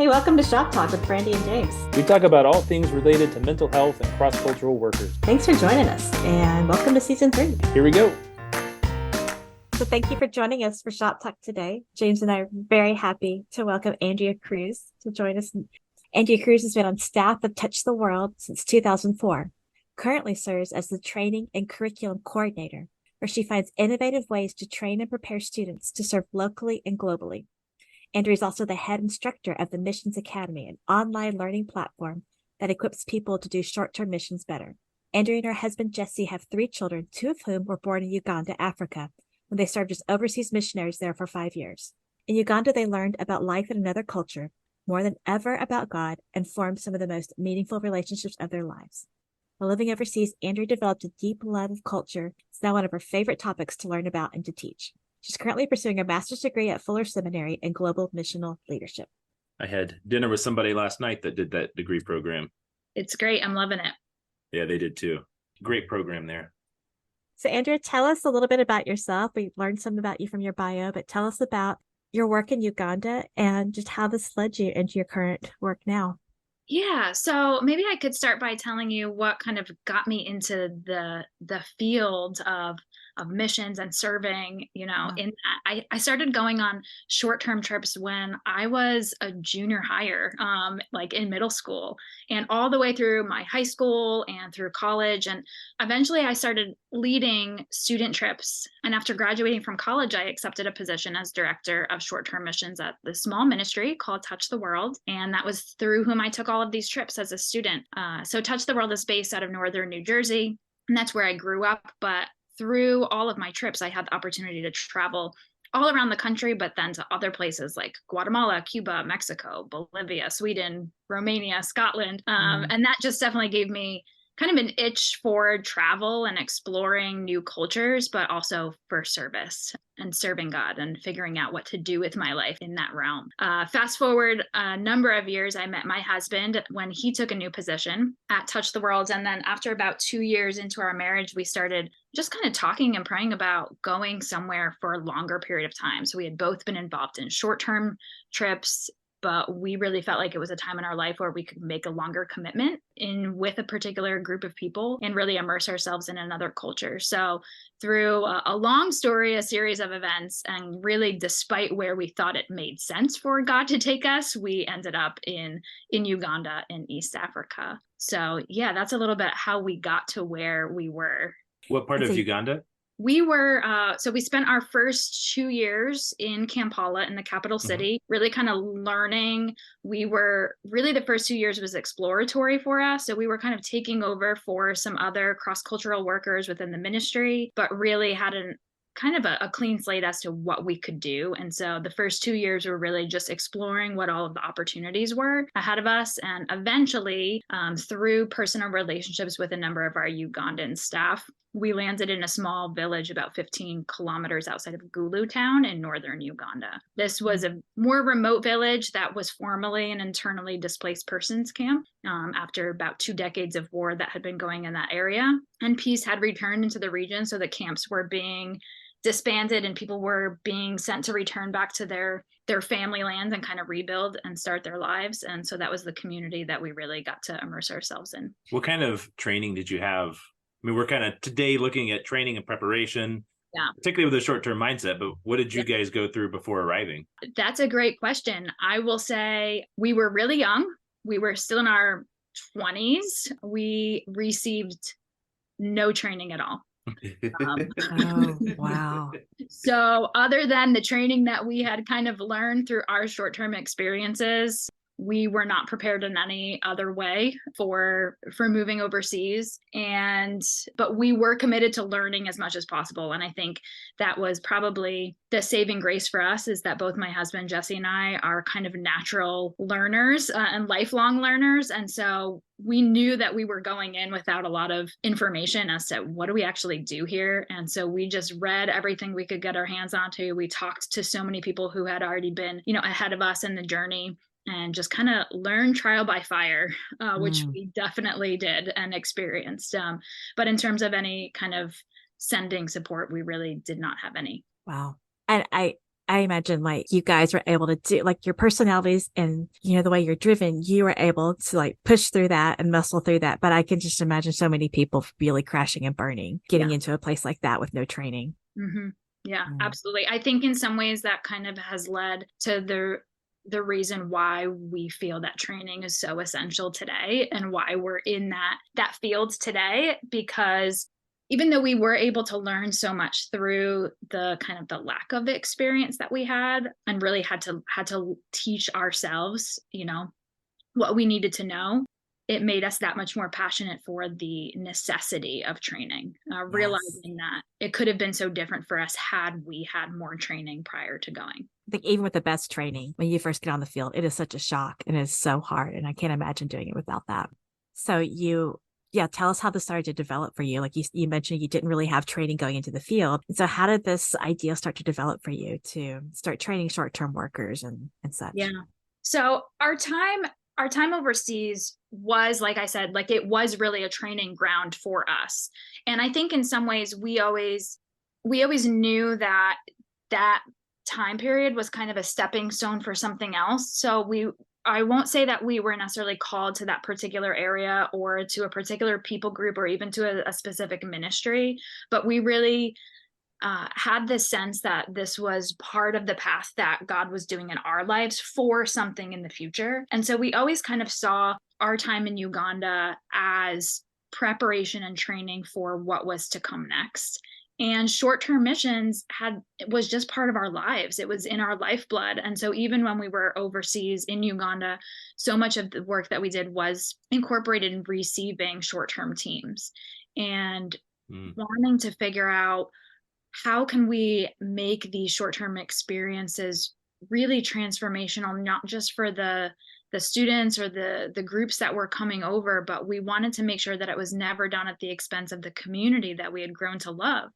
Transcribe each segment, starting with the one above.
Hey, welcome to Shop Talk with Brandy and James. We talk about all things related to mental health and cross-cultural workers. Thanks for joining us, and welcome to Season 3. Here we go. So thank you for joining us for Shop Talk today. James and I are very happy to welcome Andrea Kroeze to join us. Andrea Kroeze has been on staff of Touch the World since 2004, currently serves as the Training and Curriculum Coordinator, where she finds innovative ways to train and prepare students to serve locally and globally. Andrea is also the head instructor of the Missions Academy, an online learning platform that equips people to do short-term missions better. Andrea and her husband, Jesse, have 3 children, 2 of whom were born in Uganda, Africa, when they served as overseas missionaries there for 5 years. In Uganda, they learned about life in another culture, more than ever about God, and formed some of the most meaningful relationships of their lives. While living overseas, Andrea developed a deep love of culture. It's now one of her favorite topics to learn about and to teach. She's currently pursuing a master's degree at Fuller Seminary in Global Missional Leadership. I had dinner with somebody last night that did that degree program. It's great. I'm loving it. Yeah, they did too. Great program there. So Andrea, tell us a little bit about yourself. We learned some about you from your bio, but tell us about your work in Uganda and just how this led you into your current work now. Yeah, so maybe I could start by telling you what kind of got me into the field of missions and serving, in that. I started going on short-term trips when I was a junior higher, like in middle school, and all the way through my high school and through college. And eventually I started leading student trips. And after graduating from college, I accepted a position as director of short-term missions at the small ministry called Touch the World. And that was through whom I took all of these trips as a student. So Touch the World is based out of northern New Jersey, and that's where I grew up. But through all of my trips, I had the opportunity to travel all around the country, but then to other places like Guatemala, Cuba, Mexico, Bolivia, Sweden, Romania, Scotland. And that just definitely gave me kind of an itch for travel and exploring new cultures, but also for service and serving God and figuring out what to do with my life in that realm. Fast forward a number of years, I met my husband when he took a new position at Touch the World. And then after about 2 years into our marriage, we started just kind of talking and praying about going somewhere for a longer period of time. So we had both been involved in short-term trips, but we really felt like it was a time in our life where we could make a longer commitment in with a particular group of people and really immerse ourselves in another culture. So through a long story, a series of events, and really despite where we thought it made sense for God to take us, we ended up in Uganda in East Africa. So yeah, that's a little bit how we got to where we were. What part of Uganda? We were, so we spent our first 2 years in Kampala in the capital city, really kind of learning. We were really, the first 2 years was exploratory for us. So we were kind of taking over for some other cross-cultural workers within the ministry, but really had kind of a clean slate as to what we could do. And so the first 2 years were really just exploring what all of the opportunities were ahead of us. And eventually, through personal relationships with a number of our Ugandan staff, we landed in a small village about 15 kilometers outside of Gulu town in northern Uganda. This was a more remote village that was formerly an internally displaced persons camp after about 2 decades of war that had been going in that area. And peace had returned into the region, so the camps were being disbanded and people were being sent to return back to their family lands and kind of rebuild and start their lives. And so that was the community that we really got to immerse ourselves in. What kind of training did you have? I mean, we're kind of today looking at training and preparation, particularly with a short-term mindset, but what did you guys go through before arriving? That's a great question. I will say we were really young. We were still in our 20s. We received no training at all. Oh, wow. So other than the training that we had kind of learned through our short-term experiences, we were not prepared in any other way for moving overseas. But we were committed to learning as much as possible. And I think that was probably the saving grace for us, is that both my husband, Jesse, and I are kind of natural learners and lifelong learners. And so we knew that we were going in without a lot of information as to what do we actually do here. And so we just read everything we could get our hands onto. We talked to so many people who had already been, ahead of us in the journey, and just kind of learn trial by fire, which we definitely did and experienced. But in terms of any kind of sending support, we really did not have any. Wow. And I imagine like you guys were able to do like your personalities and, the way you're driven, you were able to like push through that and muscle through that. But I can just imagine so many people really crashing and burning, getting Yeah. into a place like that with no training. Mm-hmm. Yeah, Mm. absolutely. I think in some ways that kind of has led to the reason why we feel that training is so essential today and why we're in that field today, because even though we were able to learn so much through the kind of the lack of experience that we had and really had to teach ourselves, what we needed to know, it made us that much more passionate for the necessity of training, Yes. realizing that it could have been so different for us had we had more training prior to going. I think even with the best training, when you first get on the field, it is such a shock and it is so hard. And I can't imagine doing it without that. So tell us how this started to develop for you. Like you mentioned, you didn't really have training going into the field. And so how did this idea start to develop for you to start training short-term workers and such? Yeah. So our time overseas was, like I said, like it was really a training ground for us. And I think in some ways we always knew that time period was kind of a stepping stone for something else. So I won't say that we were necessarily called to that particular area or to a particular people group or even to a specific ministry, but we really had this sense that this was part of the path that God was doing in our lives for something in the future. And so we always kind of saw our time in Uganda as preparation and training for what was to come next. And short-term missions was just part of our lives. It was in our lifeblood. And so even when we were overseas in Uganda, so much of the work that we did was incorporated in receiving short-term teams and wanting to figure out how can we make these short-term experiences really transformational, not just for the students or the groups that were coming over, but we wanted to make sure that it was never done at the expense of the community that we had grown to love.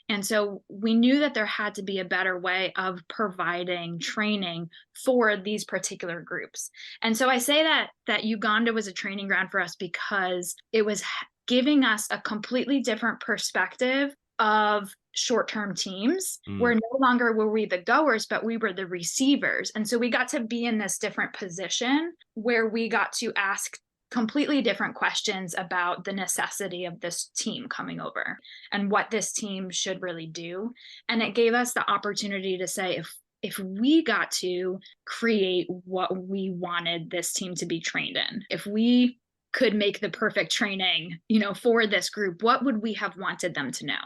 And so we knew that there had to be a better way of providing training for these particular groups. And so I say that Uganda was a training ground for us because it was giving us a completely different perspective of short-term teams, where no longer were we the goers, but we were the receivers. And so we got to be in this different position where we got to ask completely different questions about the necessity of this team coming over and what this team should really do. And it gave us the opportunity to say, if we got to create what we wanted this team to be trained in, if we could make the perfect training, for this group, what would we have wanted them to know?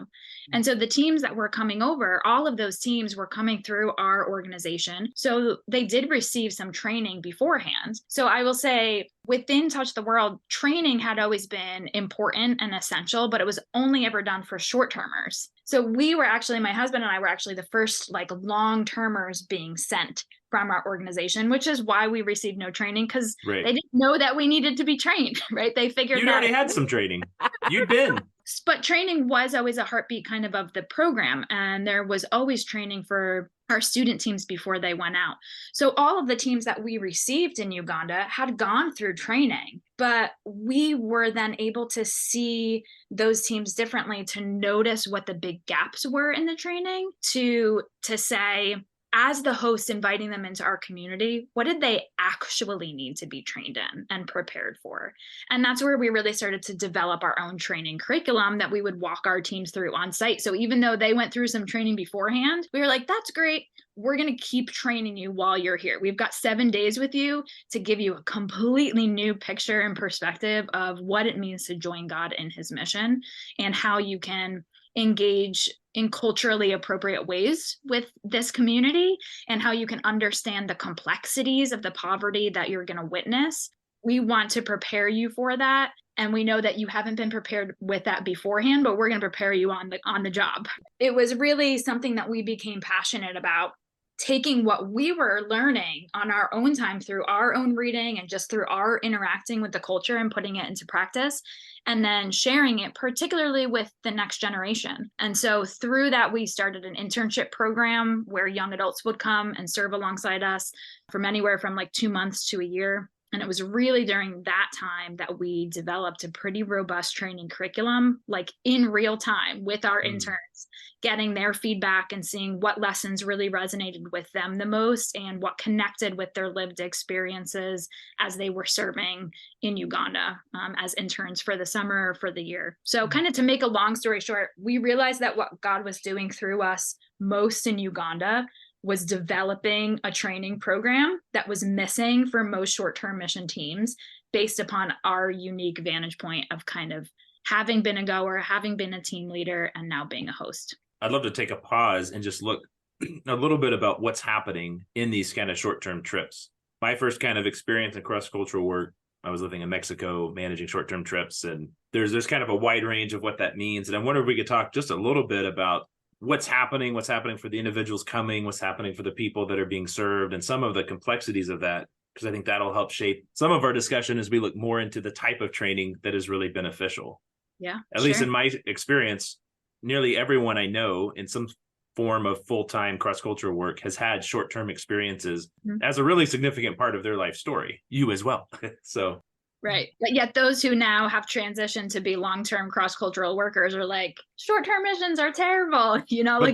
And so the teams that were coming over, all of those teams were coming through our organization. So they did receive some training beforehand. So I will say within Touch the World, training had always been important and essential, but it was only ever done for short-termers. So my husband and I were actually the first like long-termers being sent from our organization, which is why we received no training, because they didn't know that we needed to be trained, right? They figured you'd already had some training. You'd been. But training was always a heartbeat kind of the program. And there was always training for our student teams before they went out. So all of the teams that we received in Uganda had gone through training, but we were then able to see those teams differently, to notice what the big gaps were in the training, to say, as the host inviting them into our community, what did they actually need to be trained in and prepared for? And that's where we really started to develop our own training curriculum that we would walk our teams through on site. So even though they went through some training beforehand, we were like, that's great. We're going to keep training you while you're here. We've got 7 days with you to give you a completely new picture and perspective of what it means to join God in his mission and how you can engage in culturally appropriate ways with this community and how you can understand the complexities of the poverty that you're going to witness. We want to prepare you for that. And we know that you haven't been prepared with that beforehand, but we're going to prepare you on the job. It was really something that we became passionate about, taking what we were learning on our own time through our own reading and just through our interacting with the culture and putting it into practice, and then sharing it particularly with the next generation. And so through that, we started an internship program where young adults would come and serve alongside us from anywhere from like 2 months to a year. And it was really during that time that we developed a pretty robust training curriculum, like in real time with our interns, getting their feedback and seeing what lessons really resonated with them the most and what connected with their lived experiences as they were serving in Uganda as interns for the summer or for the year. So kind of to make a long story short, we realized that what God was doing through us most in Uganda was developing a training program that was missing for most short-term mission teams based upon our unique vantage point of kind of having been a goer, having been a team leader, and now being a host. I'd love to take a pause and just look a little bit about what's happening in these kind of short-term trips. My first kind of experience in cross-cultural work, I was living in Mexico, managing short-term trips, and there's kind of a wide range of what that means. And I wonder if we could talk just a little bit about what's happening for the individuals coming, what's happening for the people that are being served, and some of the complexities of that, because I think that'll help shape some of our discussion as we look more into the type of training that is really beneficial. Yeah. At least in my experience, nearly everyone I know in some form of full-time cross-cultural work has had short-term experiences as a really significant part of their life story. You as well. So. Right. But yet those who now have transitioned to be long-term cross-cultural workers are like, short-term missions are terrible,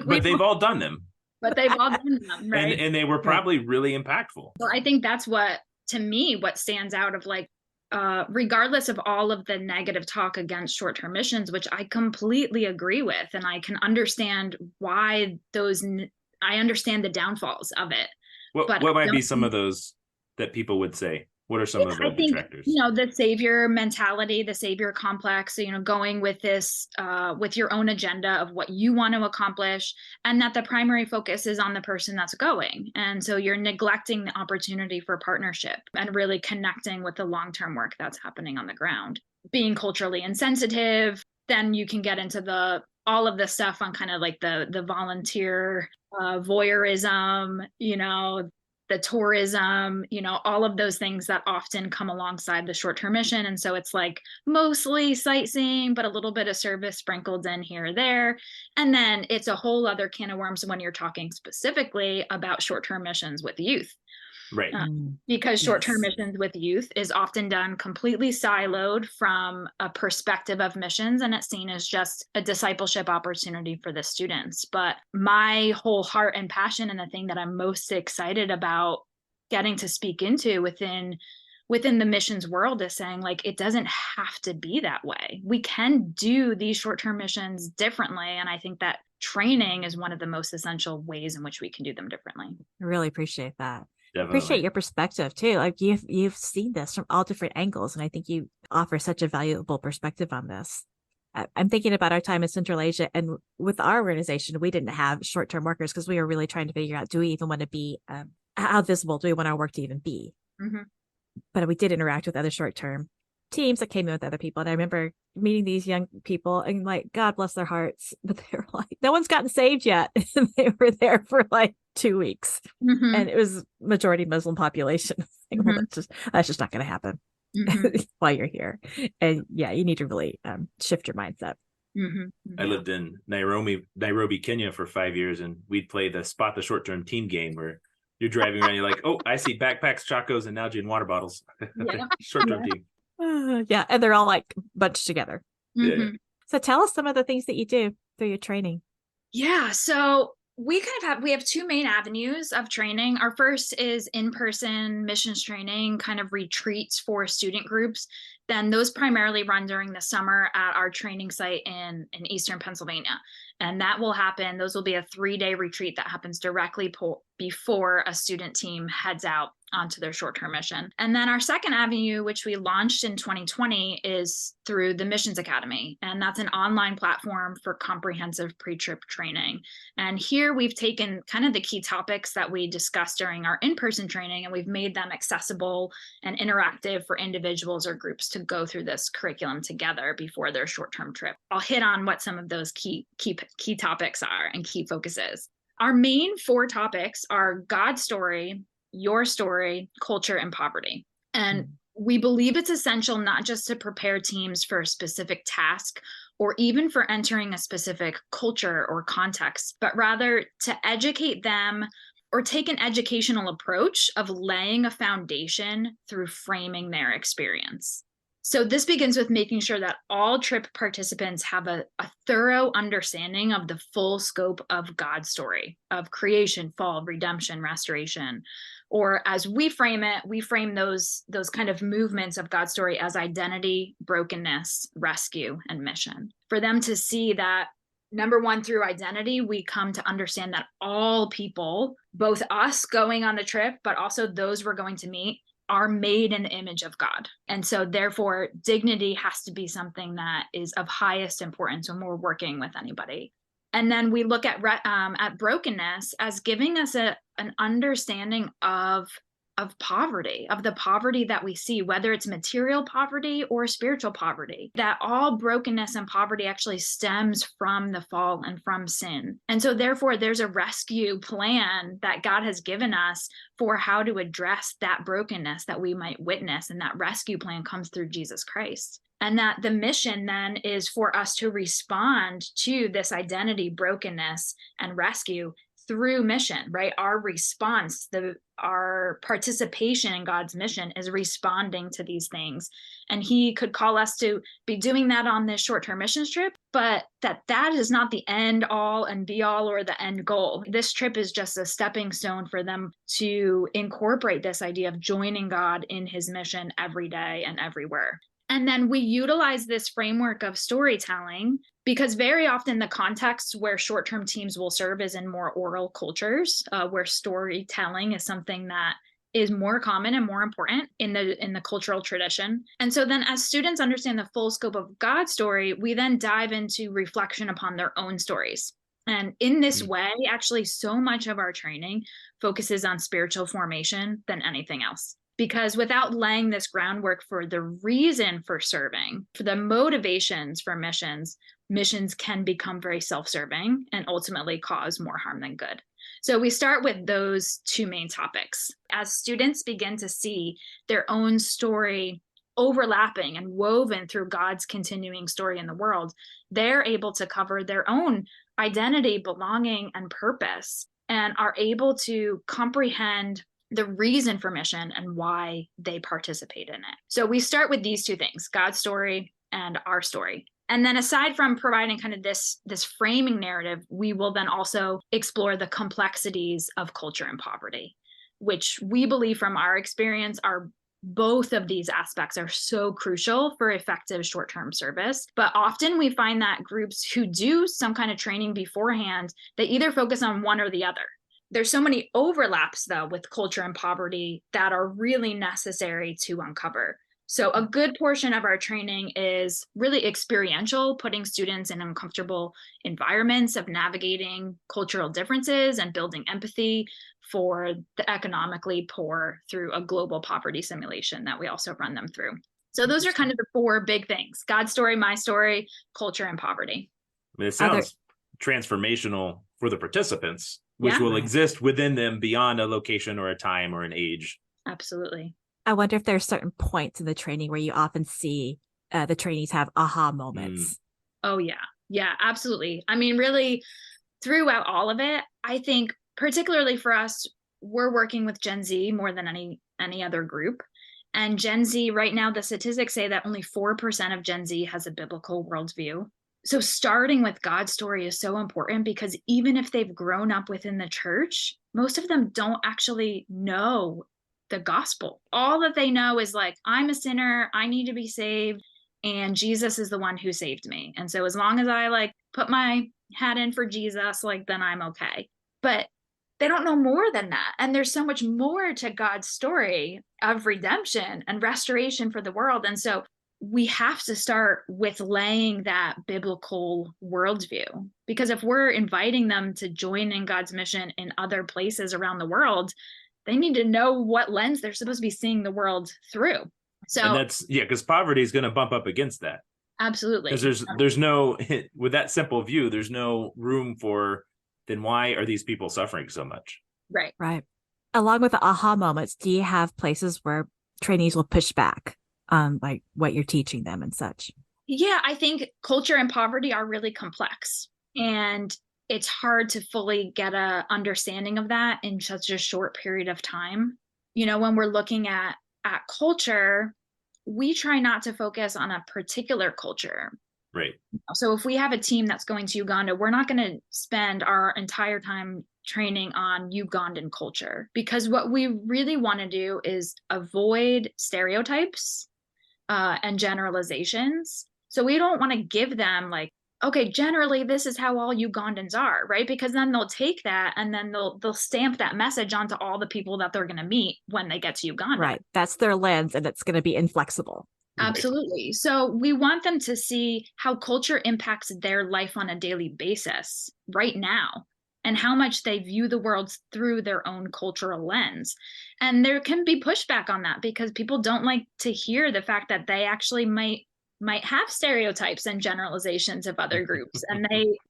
but they've all done them. But they've all done them, right? And they were probably really impactful. Well, I think that's what stands out of like, regardless of all of the negative talk against short-term missions, which I completely agree with, and I can understand why I understand the downfalls of it. What might be some of those that people would say? What are some of the detractors? The savior mentality, the savior complex, going with this, with your own agenda of what you want to accomplish, and that the primary focus is on the person that's going. And so you're neglecting the opportunity for partnership and really connecting with the long-term work that's happening on the ground. Being culturally insensitive, then you can get into all of the stuff on kind of like the volunteer voyeurism, the tourism, all of those things that often come alongside the short-term mission. And so it's like mostly sightseeing, but a little bit of service sprinkled in here or there. And then it's a whole other can of worms when you're talking specifically about short-term missions with youth. Right. Because short-term missions with youth is often done completely siloed from a perspective of missions, and it's seen as just a discipleship opportunity for the students. But my whole heart and passion, and the thing that I'm most excited about getting to speak into within the missions world, is saying, like, it doesn't have to be that way. We can do these short-term missions differently, and I think that training is one of the most essential ways in which we can do them differently. I really appreciate that. Definitely. Appreciate your perspective too. Like you've seen this from all different angles, and I think you offer such a valuable perspective on this. I'm thinking about our time in Central Asia, and with our organization, we didn't have short-term workers because we were really trying to figure out, do we even want to be, how visible do we want our work to even be? But we did interact with other short-term teams that came in with other people. And I remember meeting these young people and like, God bless their hearts, but they were like, no one's gotten saved yet. And they were there for like 2 weeks. And it was majority Muslim population. Like, well, that's just not going to happen while you're here. And yeah, you need to really shift your mindset. I lived in Nairobi, Kenya for 5 years, and we'd play the spot the short-term team game where you're driving around, you're like, oh, I see backpacks, chacos, and Nalgene water bottles. Short-term team. Yeah, and they're all like bunched together. So tell us some of the things that you do through your training. Yeah, so we have two main avenues of training. Our first is in-person missions training, kind of retreats for student groups. Then those primarily run during the summer at our training site in Eastern Pennsylvania. And that will happen. Those will be a 3-day retreat that happens directly before a student team heads out onto their short-term mission. And then our second avenue, which we launched in 2020, is through the Missions Academy. And that's an online platform for comprehensive pre-trip training. And here we've taken kind of the key topics that we discussed during our in-person training, and we've made them accessible and interactive for individuals or groups to go through this curriculum together before their short-term trip. I'll hit on what some of those key topics are and key focuses. Our main 4 topics are God's story, your story, culture, and poverty. And we believe it's essential not just to prepare teams for a specific task or even for entering a specific culture or context, but rather to educate them or take an educational approach of laying a foundation through framing their experience. So this begins with making sure that all trip participants have a thorough understanding of the full scope of God's story of creation, fall, redemption, restoration. Or as we frame it, we frame those kind of movements of God's story as identity, brokenness, rescue, and mission. For them to see that, number one, through identity, we come to understand that all people, both us going on the trip, but also those we're going to meet, are made in the image of God. And so therefore, dignity has to be something that is of highest importance when we're working with anybody. And then we look at brokenness as giving us an understanding of poverty, of the poverty that we see, whether it's material poverty or spiritual poverty, that all brokenness and poverty actually stems from the fall and from sin. And so therefore, there's a rescue plan that God has given us for how to address that brokenness that we might witness. And that rescue plan comes through Jesus Christ. And that the mission then is for us to respond to this identity, brokenness, and rescue through mission, right? Our response, our participation in God's mission is responding to these things. And he could call us to be doing that on this short-term missions trip, but that is not the end all and be all or the end goal. This trip is just a stepping stone for them to incorporate this idea of joining God in his mission every day and everywhere. And then we utilize this framework of storytelling because very often the context where short-term teams will serve is in more oral cultures, where storytelling is something that is more common and more important in the cultural tradition. And so then as students understand the full scope of God's story, we then dive into reflection upon their own stories. And in this way, actually, so much of our training focuses on spiritual formation than anything else. Because without laying this groundwork for the reason for serving, for the motivations for missions can become very self-serving and ultimately cause more harm than good. So we start with those two main topics. As students begin to see their own story overlapping and woven through God's continuing story in the world, they're able to cover their own identity, belonging, and purpose, and are able to comprehend the reason for mission and why they participate in it. So we start with these two things, God's story and our story. And then aside from providing kind of this framing narrative, we will then also explore the complexities of culture and poverty, which we believe from our experience are both of these aspects are so crucial for effective short-term service. But often we find that groups who do some kind of training beforehand, they either focus on one or the other. There's so many overlaps, though, with culture and poverty that are really necessary to uncover. So a good portion of our training is really experiential, putting students in uncomfortable environments of navigating cultural differences and building empathy for the economically poor through a global poverty simulation that we also run them through. So those are kind of the four big things: God's story, my story, culture, and poverty. I mean, it sounds transformational for the participants, which will exist within them beyond a location or a time or an age. Absolutely. I wonder if there are certain points in the training where you often see the trainees have aha moments. Oh, yeah. Yeah, absolutely. I mean, really, throughout all of it, I think particularly for us, we're working with Gen Z more than any other group. And Gen Z, right now, the statistics say that only 4% of Gen Z has a biblical worldview. So starting with God's story is so important because even if they've grown up within the church, most of them don't actually know the gospel. All that they know is like, I'm a sinner, I need to be saved, and Jesus is the one who saved me. And so as long as I put my hat in for Jesus, then I'm okay. But they don't know more than that. And there's so much more to God's story of redemption and restoration for the world. And so we have to start with laying that biblical worldview, because if we're inviting them to join in God's mission in other places around the world, they need to know what lens they're supposed to be seeing the world through. So, and that's, because poverty is going to bump up against that. Absolutely. Because there's no, with that simple view, there's no room for, then why are these people suffering so much? Right. Right. Along with the aha moments, do you have places where trainees will push back on what you're teaching them and such? Yeah, I think culture and poverty are really complex. And it's hard to fully get a understanding of that in such a short period of time. When we're looking at culture, we try not to focus on a particular culture. Right. So if we have a team that's going to Uganda, we're not going to spend our entire time training on Ugandan culture, because what we really want to do is avoid stereotypes and generalizations. So we don't want to give them like, okay, generally this is how all Ugandans are, right? Because then they'll take that and then they'll stamp that message onto all the people that they're going to meet when they get to Uganda. Right. That's their lens, and it's going to be inflexible. Absolutely. So we want them to see how culture impacts their life on a daily basis right now, and how much they view the world through their own cultural lens. And there can be pushback on that, because people don't like to hear the fact that they actually might have stereotypes and generalizations of other groups, and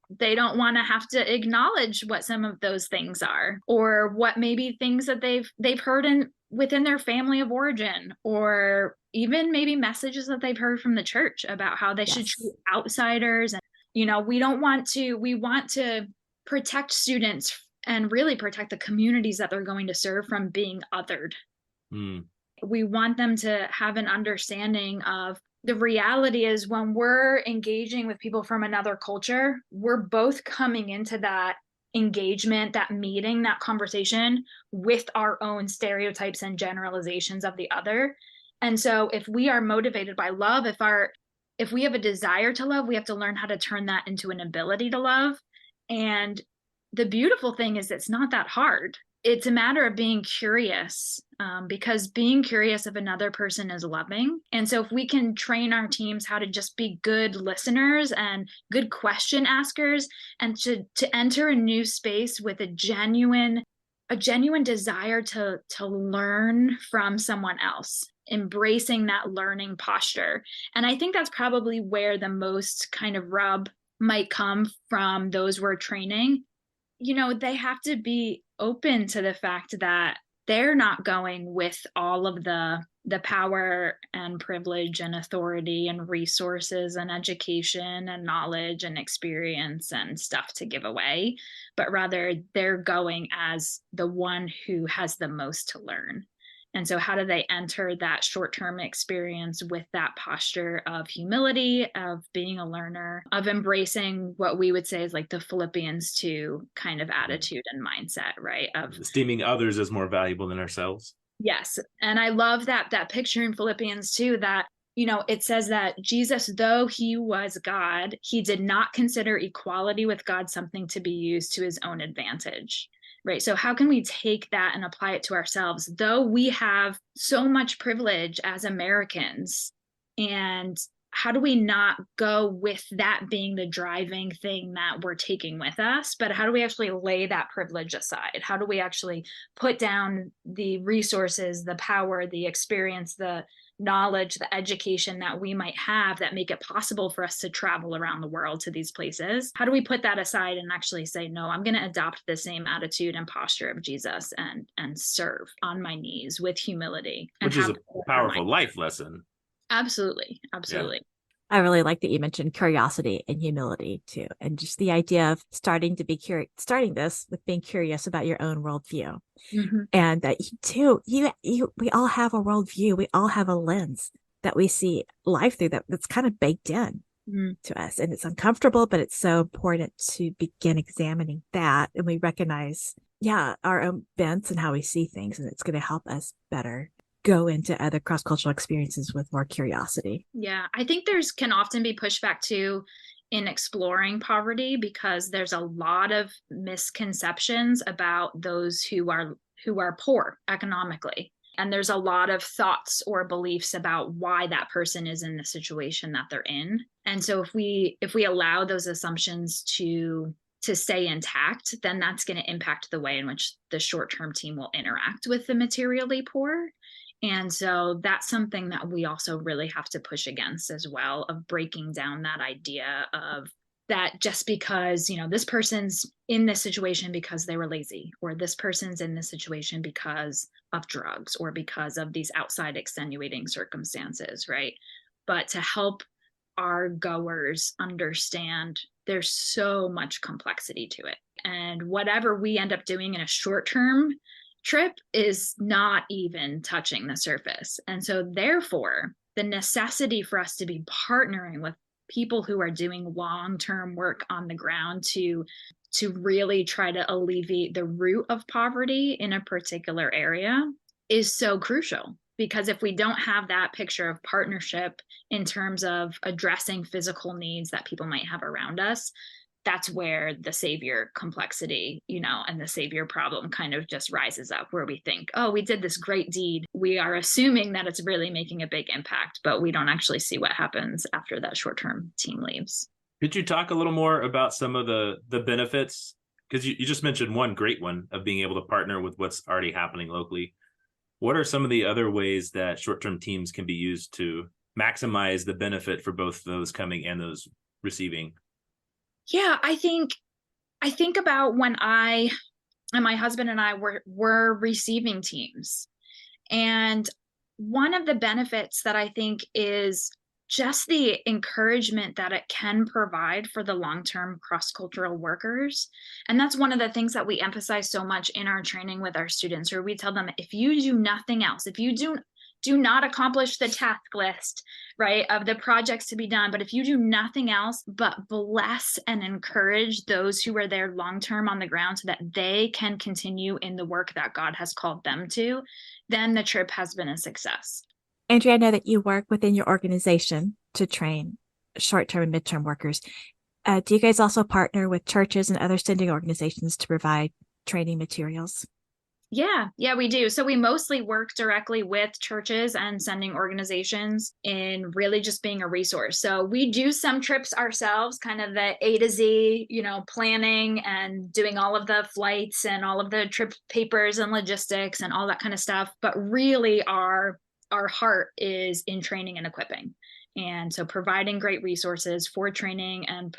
they don't want to have to acknowledge what some of those things are, or what maybe things that they've heard within their family of origin, or even maybe messages that they've heard from the church about how they should treat outsiders. And we want to protect students and really protect the communities that they're going to serve from being othered. We want them to have an understanding of the reality is, when we're engaging with people from another culture, we're both coming into that engagement, that meeting, that conversation with our own stereotypes and generalizations of the other. And so if we are motivated by love, if we have a desire to love, we have to learn how to turn that into an ability to love. And the beautiful thing is, it's not that hard. It's a matter of being curious, because being curious of another person is loving. And so if we can train our teams how to just be good listeners and good question askers, and to enter a new space with a genuine desire to learn from someone else, embracing that learning posture. And I think that's probably where the most kind of rub might come from those we're training. They have to be open to the fact that they're not going with all of the power and privilege and authority and resources and education and knowledge and experience and stuff to give away, but rather they're going as the one who has the most to learn. And so how do they enter that short-term experience with that posture of humility, of being a learner, of embracing what we would say is like the Philippians 2 kind of attitude and mindset, right? Of esteeming others as more valuable than ourselves. Yes. And I love that picture in Philippians 2 that, it says that Jesus, though he was God, he did not consider equality with God something to be used to his own advantage. Right. So how can we take that and apply it to ourselves? Though we have so much privilege as Americans, and how do we not go with that being the driving thing that we're taking with us? But how do we actually lay that privilege aside? How do we actually put down the resources, the power, the experience, the knowledge, the education that we might have that make it possible for us to travel around the world to these places? How do we put that aside and actually say, no, I'm going to adopt the same attitude and posture of Jesus and serve on my knees with humility? Which is a powerful life lesson. Absolutely. Absolutely. Yeah. I really like that you mentioned curiosity and humility too. And just the idea of starting this with being curious about your own worldview. Mm-hmm. And that we all have a worldview. We all have a lens that we see life through that's kind of baked in to us. And it's uncomfortable, but it's so important to begin examining that. And we recognize, our own bents and how we see things. And it's going to help us better go into other cross-cultural experiences with more curiosity. Yeah, I think can often be pushback too in exploring poverty, because there's a lot of misconceptions about those who are poor economically. And there's a lot of thoughts or beliefs about why that person is in the situation that they're in. And so if we allow those assumptions to stay intact, then that's going to impact the way in which the short-term team will interact with the materially poor. And so that's something that we also really have to push against as well, of breaking down that idea of that just because, this person's in this situation because they were lazy, or this person's in this situation because of drugs, or because of these outside extenuating circumstances, right? But to help our goers understand there's so much complexity to it. And whatever we end up doing in a short-term trip is not even touching the surface. And so therefore, the necessity for us to be partnering with people who are doing long-term work on the ground to really try to alleviate the root of poverty in a particular area is so crucial. Because if we don't have that picture of partnership in terms of addressing physical needs that people might have around us, that's where the savior complexity, and the savior problem kind of just rises up, where we think, oh, we did this great deed. We are assuming that it's really making a big impact, but we don't actually see what happens after that short-term team leaves. Could you talk a little more about some of the benefits? Because you just mentioned one great one of being able to partner with what's already happening locally. What are some of the other ways that short-term teams can be used to maximize the benefit for both those coming and those receiving? Yeah, I think about when I and my husband and I were receiving teams. And one of the benefits that I think is just the encouragement that it can provide for the long-term cross-cultural workers. And that's one of the things that we emphasize so much in our training with our students, where we tell them, if you do nothing else, if you do not accomplish the task list, right, of the projects to be done, but if you do nothing else but bless and encourage those who are there long-term on the ground so that they can continue in the work that God has called them to, then the trip has been a success. Andrea, I know that you work within your organization to train short-term and mid-term workers. Do you guys also partner with churches and other sending organizations to provide training materials? Yeah, we do. So we mostly work directly with churches and sending organizations in really just being a resource. So we do some trips ourselves, kind of the A to Z, planning and doing all of the flights and all of the trip papers and logistics and all that kind of stuff. But really our heart is in training and equipping. And so providing great resources for training and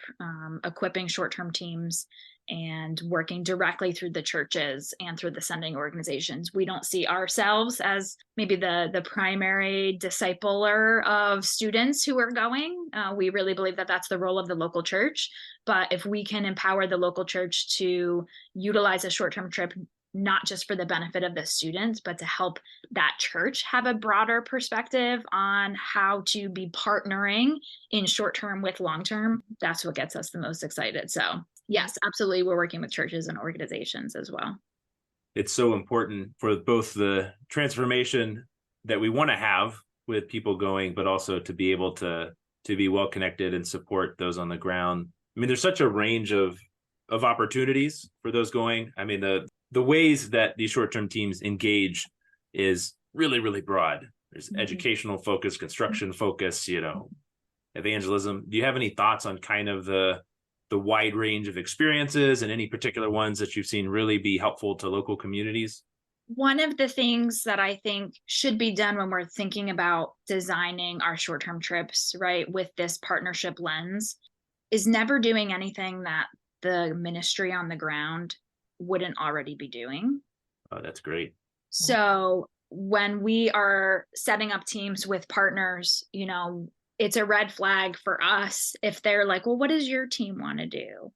equipping short-term teams, and working directly through the churches and through the sending organizations. We don't see ourselves as maybe the primary discipler of students who are going. We really believe that that's the role of the local church. But if we can empower the local church to utilize a short-term trip, not just for the benefit of the students, but to help that church have a broader perspective on how to be partnering in short-term with long-term, that's what gets us the most excited. So yes, absolutely. We're working with churches and organizations as well. It's so important for both the transformation that we want to have with people going, but also to be able to be well connected and support those on the ground. I mean, there's such a range of opportunities for those going. I mean, the ways that these short-term teams engage is really, really broad. There's educational focus, construction focus, evangelism. Do you have any thoughts on kind of the wide range of experiences and any particular ones that you've seen really be helpful to local communities? One of the things that I think should be done when we're thinking about designing our short-term trips, right, with this partnership lens, is never doing anything that the ministry on the ground wouldn't already be doing. Oh, that's great. So when we are setting up teams with partners, it's a red flag for us if they're like, well, what does your team want to do?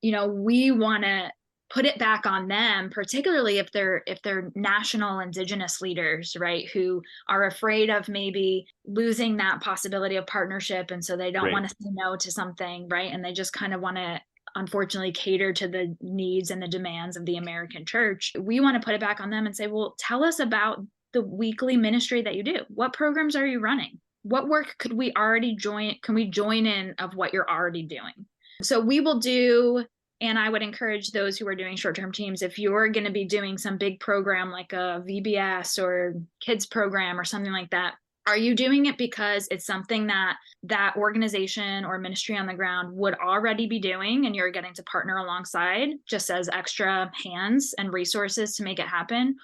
We want to put it back on them, particularly if they're national indigenous leaders, right, who are afraid of maybe losing that possibility of partnership. And so they don't want to say no to something, right? And they just kind of want to, unfortunately, cater to the needs and the demands of the American church. We want to put it back on them and say, well, tell us about the weekly ministry that you do. What programs are you running? What work could we already join? Can we join in of what you're already doing? So we will do, and I would encourage those who are doing short-term teams, if you're going to be doing some big program like a VBS or kids program or something like that, are you doing it because it's something that organization or ministry on the ground would already be doing and you're getting to partner alongside just as extra hands and resources to make it happen?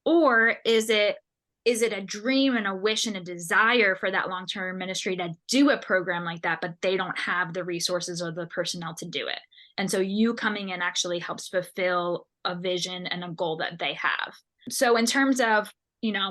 Or is it a dream and a wish and a desire for that long-term ministry to do a program like that, but they don't have the resources or the personnel to do it? And so you coming in actually helps fulfill a vision and a goal that they have. So in terms of,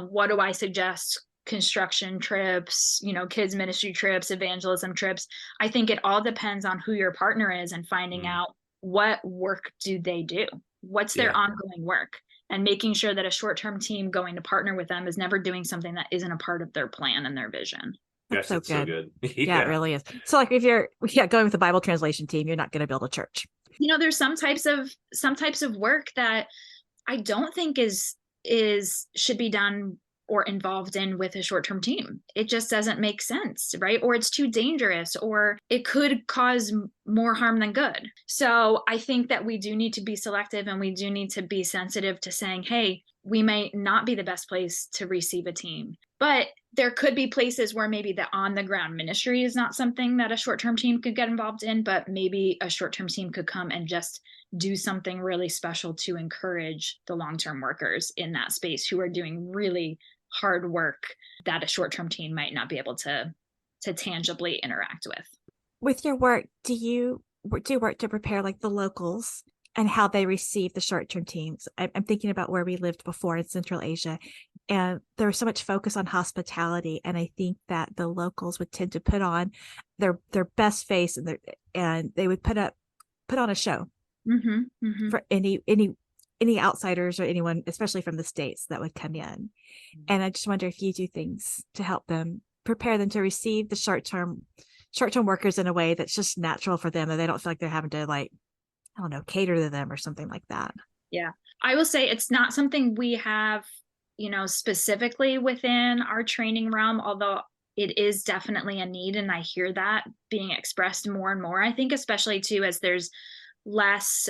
what do I suggest construction trips, kids ministry trips, evangelism trips. I think it all depends on who your partner is and finding out what work do they do? What's their ongoing work? And making sure that a short-term team going to partner with them is never doing something that isn't a part of their plan and their vision. Gosh, that's so good. Yeah, it really is. So like if you're going with the Bible translation team, you're not going to build a church. There's some types of work that I don't think should be done or involved in with a short-term team. It just doesn't make sense, right? Or it's too dangerous, or it could cause more harm than good. So I think that we do need to be selective, and we do need to be sensitive to saying, hey, we may not be the best place to receive a team, but there could be places where maybe the on-the-ground ministry is not something that a short-term team could get involved in, but maybe a short-term team could come and just do something really special to encourage the long-term workers in that space who are doing really hard work that a short-term team might not be able to tangibly interact with. With your work, do you do work to prepare like the locals and how they receive the short-term teams? I'm thinking about where we lived before in Central Asia, and there was so much focus on hospitality, and I think that the locals would tend to put on their best face, and they would put on a show for any outsiders or anyone, especially from the States, that would come in. And I just wonder if you do things to help them, prepare them to receive the short-term workers in a way that's just natural for them, and they don't feel like they're having to, like, I don't know, cater to them or something like that. Yeah. I will say it's not something we have, specifically within our training realm, although it is definitely a need. And I hear that being expressed more and more, I think, especially too, as there's less,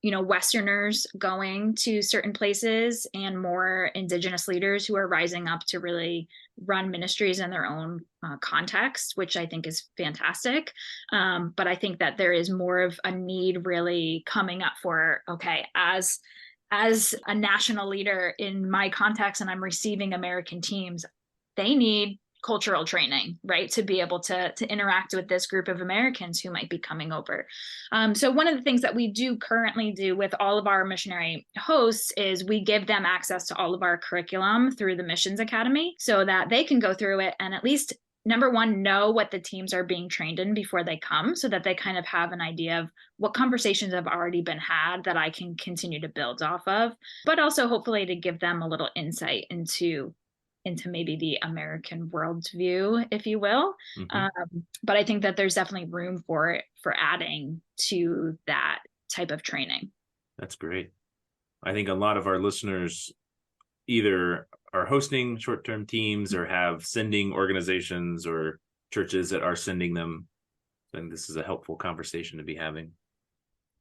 Westerners going to certain places and more Indigenous leaders who are rising up to really run ministries in their own context, which I think is fantastic. But I think that there is more of a need really coming up for, okay, as a national leader in my context, and I'm receiving American teams, they need cultural training, right, to be able to interact with this group of Americans who might be coming over. So one of the things that we do currently do with all of our missionary hosts is we give them access to all of our curriculum through the Missions Academy so that they can go through it and at least, number one, know what the teams are being trained in before they come, so that they kind of have an idea of what conversations have already been had that I can continue to build off of, but also hopefully to give them a little insight into maybe the American worldview, if you will. But I think that there's definitely room for adding to that type of training. That's great. I think a lot of our listeners either are hosting short-term teams or have sending organizations or churches that are sending them. I think this is a helpful conversation to be having.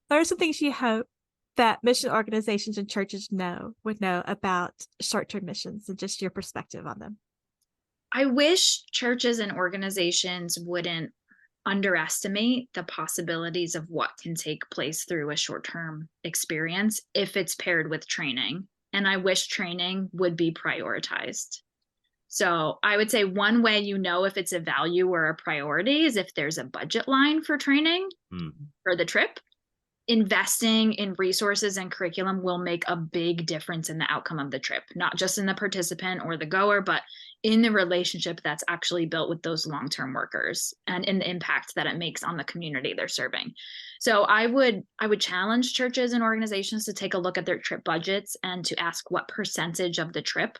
There are some things you hope that mission organizations and churches would know about short-term missions, and just your perspective on them. I wish churches and organizations wouldn't underestimate the possibilities of what can take place through a short-term experience if it's paired with training. And I wish training would be prioritized. So I would say one way if it's a value or a priority is if there's a budget line for training for the trip. Investing in resources and curriculum will make a big difference in the outcome of the trip, not just in the participant or the goer, but in the relationship that's actually built with those long-term workers and in the impact that it makes on the community they're serving. So I would challenge churches and organizations to take a look at their trip budgets and to ask what percentage of the trip,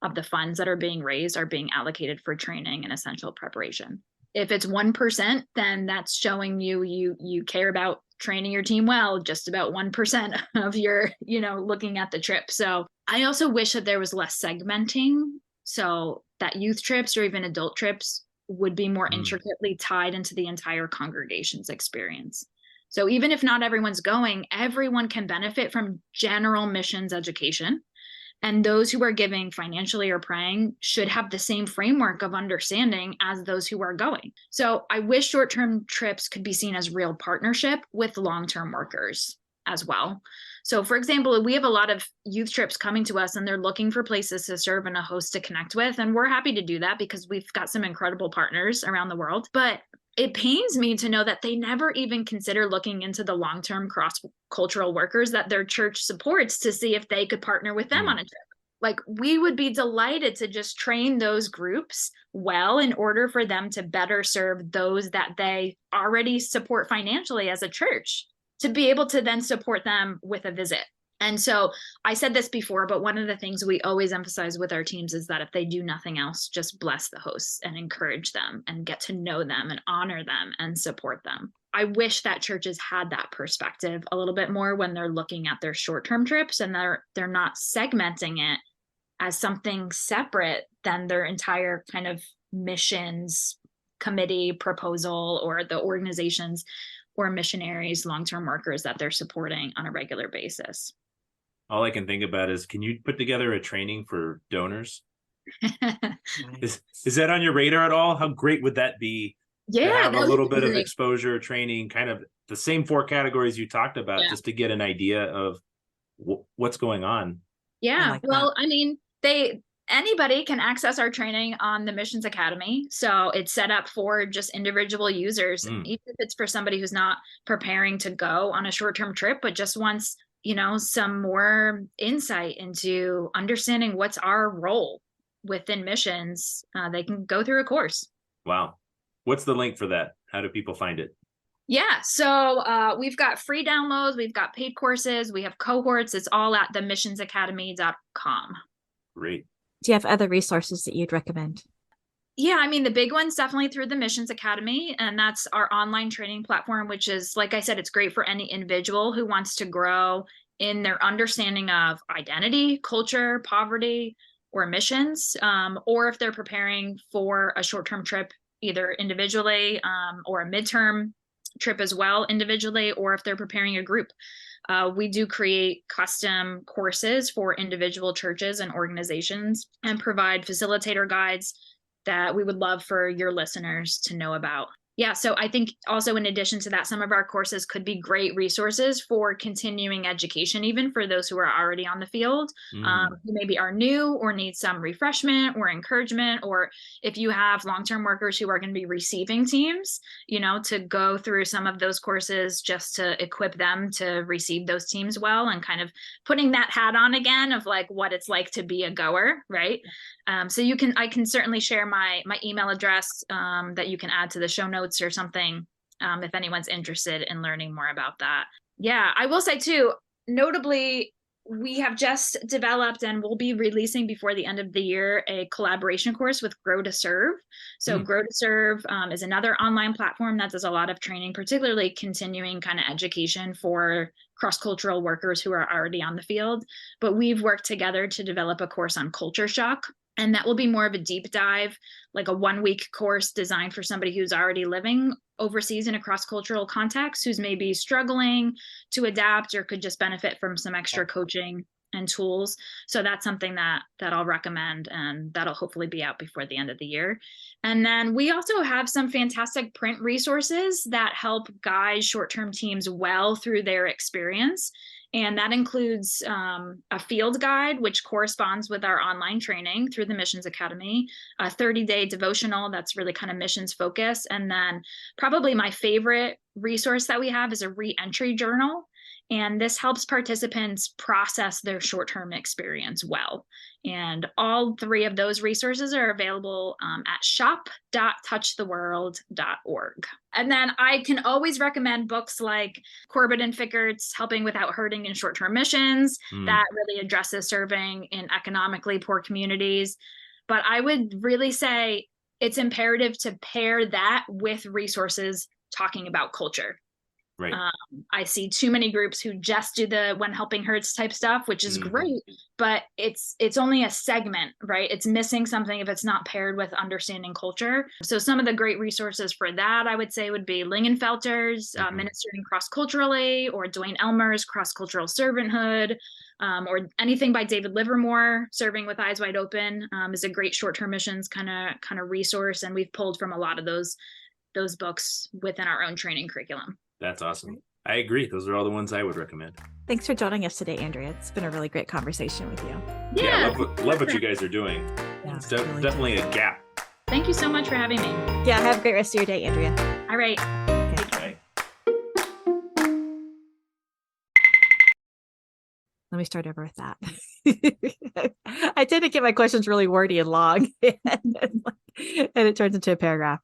of the funds that are being raised, are being allocated for training and essential preparation. If it's 1%, then that's showing you care about training your team well, just about 1% of your, looking at the trip. So I also wish that there was less segmenting, so that youth trips or even adult trips would be more intricately tied into the entire congregation's experience. So even if not everyone's going, everyone can benefit from general missions education. And those who are giving financially or praying should have the same framework of understanding as those who are going. So I wish short-term trips could be seen as real partnership with long-term workers as well. So for example, we have a lot of youth trips coming to us and they're looking for places to serve and a host to connect with. And we're happy to do that because we've got some incredible partners around the world. But it pains me to know that they never even consider looking into the long-term cross-cultural workers that their church supports to see if they could partner with them on a trip. Like, we would be delighted to just train those groups well in order for them to better serve those that they already support financially as a church, to be able to then support them with a visit. And so I said this before, but one of the things we always emphasize with our teams is that if they do nothing else, just bless the hosts and encourage them and get to know them and honor them and support them. I wish that churches had that perspective a little bit more when they're looking at their short-term trips, and they're not segmenting it as something separate than their entire kind of missions committee proposal, or the organizations or missionaries, long-term workers that they're supporting on a regular basis. All I can think about is, can you put together a training for donors? Is that on your radar at all? How great would that be? Yeah, to have a little bit of great. exposure, training, kind of the same 4 categories you talked about, just to get an idea of what's going on. Yeah, like well, that. I mean, anybody can access our training on the Missions Academy. So it's set up for just individual users, even if it's for somebody who's not preparing to go on a short-term trip, but just wants, some more insight into understanding what's our role within missions. They can go through a course. Wow. What's the link for that? How do people find it? Yeah, so we've got free downloads, we've got paid courses, we have cohorts. It's all at themissionsacademy.com. Great. Do you have other resources that you'd recommend? Yeah, I mean, the big one's definitely through the Missions Academy, and that's our online training platform, which is, like I said, it's great for any individual who wants to grow in their understanding of identity, culture, poverty, or missions, or if they're preparing for a short-term trip, either individually or a midterm trip as well individually, or if they're preparing a group. We do create custom courses for individual churches and organizations and provide facilitator guides that we would love for your listeners to know about. Yeah, so I think also in addition to that, some of our courses could be great resources for continuing education, even for those who are already on the field, who maybe are new or need some refreshment or encouragement, or if you have long-term workers who are going to be receiving teams, to go through some of those courses just to equip them to receive those teams well, and kind of putting that hat on again of like what it's like to be a goer, right? So I can certainly share my email address that you can add to the show notes or something if anyone's interested in learning more about that. Yeah, I will say too, notably, we have just developed and we'll be releasing before the end of the year a collaboration course with Grow to Serve. So Grow to Serve is another online platform that does a lot of training, particularly continuing kind of education for cross-cultural workers who are already on the field. But we've worked together to develop a course on culture shock. And that will be more of a deep dive, like a 1-week course designed for somebody who's already living overseas in a cross-cultural context, who's maybe struggling to adapt or could just benefit from some extra coaching and tools. So that's something that I'll recommend, and that'll hopefully be out before the end of the year. And then we also have some fantastic print resources that help guide short-term teams well through their experience. And that includes a field guide, which corresponds with our online training through the Missions Academy, a 30-day devotional that's really kind of missions focused. And then probably my favorite resource that we have is a re-entry journal. And this helps participants process their short-term experience well. And all 3 of those resources are available at shop.touchtheworld.org. And then I can always recommend books like Corbett and Fickert's Helping Without Hurting in Short-Term Missions, that really addresses serving in economically poor communities. But I would really say it's imperative to pair that with resources talking about culture. Right. I see too many groups who just do the When Helping Hurts type stuff, which is great, but it's only a segment, right? It's missing something if it's not paired with understanding culture. So some of the great resources for that, I would say, would be Lingenfelter's Ministering Cross-Culturally, or Dwayne Elmer's Cross-Cultural Servanthood, or anything by David Livermore, Serving with Eyes Wide Open, is a great short-term missions kind of resource, and we've pulled from a lot of those books within our own training curriculum. That's awesome. I agree. Those are all the ones I would recommend. Thanks for joining us today, Andrea. It's been a really great conversation with you. Yeah, love what you guys are doing. Yeah, it's definitely a gap. Thank you so much for having me. Yeah, have a great rest of your day, Andrea. All right. Okay. Let me start over with that. I tend to get my questions really wordy and long, and it turns into a paragraph.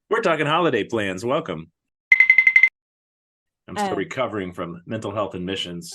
We're talking holiday plans. Welcome. I'm still recovering from mental health and missions.